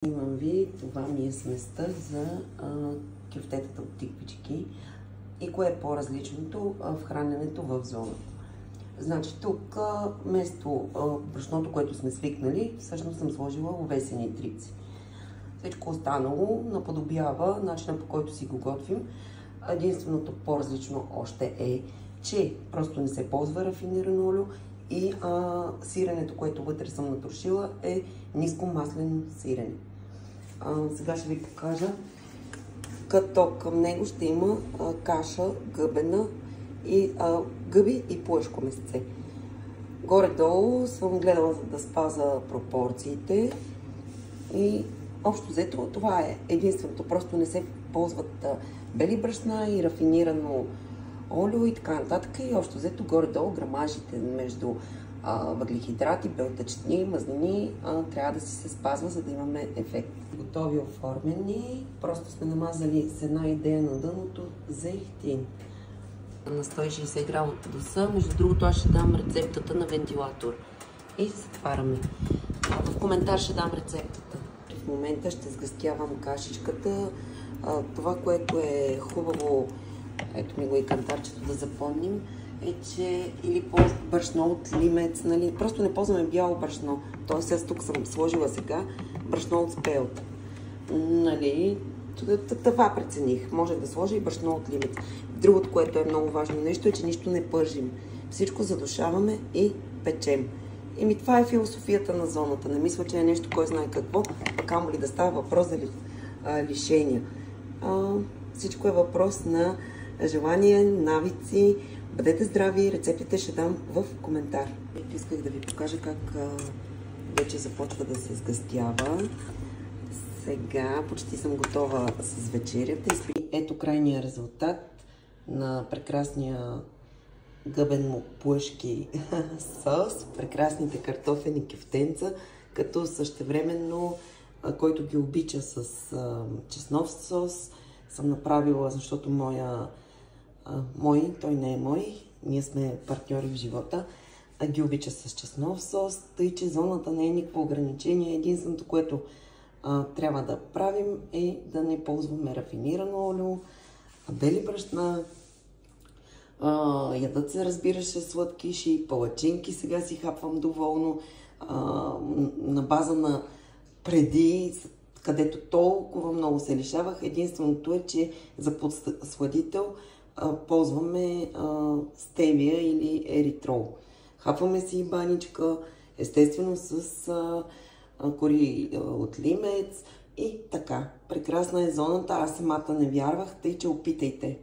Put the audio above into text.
Имам ви, това ми е сместа за кюфтетата от тиквички и кое е по-различното в храненето в зона. Значи тук вместо брашното, което сме свикнали, всъщност съм сложила овесени трипси. Всичко останало наподобява начина, по който си го готвим. Единственото по-различно още е, че просто не се ползва рафинирано олио и сиренето, което вътре съм натрошила, е ниско маслено сирене. Сега ще ви покажа, като към него ще има каша гъбена и гъби и пуешко месце. Горе-долу съм гледала да спаза пропорциите и общо взето това е единственото. Просто не се ползват бели брашна и рафинирано олио и така нататък. И общо взето горе-долу грамажите между въглехидрати, белтъчни, мазнини трябва да си се спазва, за да имаме ефект. Готови оформени, просто сме намазали с една идея на дъното зехтин. На 160 градуса са. Между другото, аз ще дам рецептата на вентилатор. И затваряме. В коментар ще дам рецептата. В момента ще сгъстявам кашичката. Това, което е хубаво, ето ми го и кантарчето да запомним, е, че или брашно от лимец, нали? Просто не ползваме бяло брашно. Тоест аз тук съм сложила сега брашно от спелт. Нали? Това прецених. Може да сложа и брашно от лимец. Другото, което е много важно нещо, е, че нищо не пържим. Всичко задушаваме и печем. Еми това е философията на зоната. Не мисля, че е нещо, кой знае какво, а камо ли да става въпрос за лишения. Всичко е въпрос на желание, навици. Бъдете здрави, рецептите ще дам в коментар. Исках да ви покажа как вече започва да се сгъстява. Сега почти съм готова с вечерята. Ето крайния резултат на прекрасния гъбен пуешки сос, прекрасните картофени кюфтенца, като същевременно, който ги обича с чеснов сос, съм направила, защото той не е мой, ние сме партньори в живота, ги обича с чеснов сос, тъй че зоната не е никакво ограничение. Единственото, което трябва да правим е да не ползваме рафинирано олио, бели брашна, ядат се, разбираше, сладкиши, палачинки, сега си хапвам доволно, на база на преди, където толкова много се лишавах. Единственото е, че за подсладител ползваме стевия или еритрол. Хапваме си баничка, естествено с кори от лимец и така. Прекрасна е зоната, аз самата не вярвах, тъй че опитайте.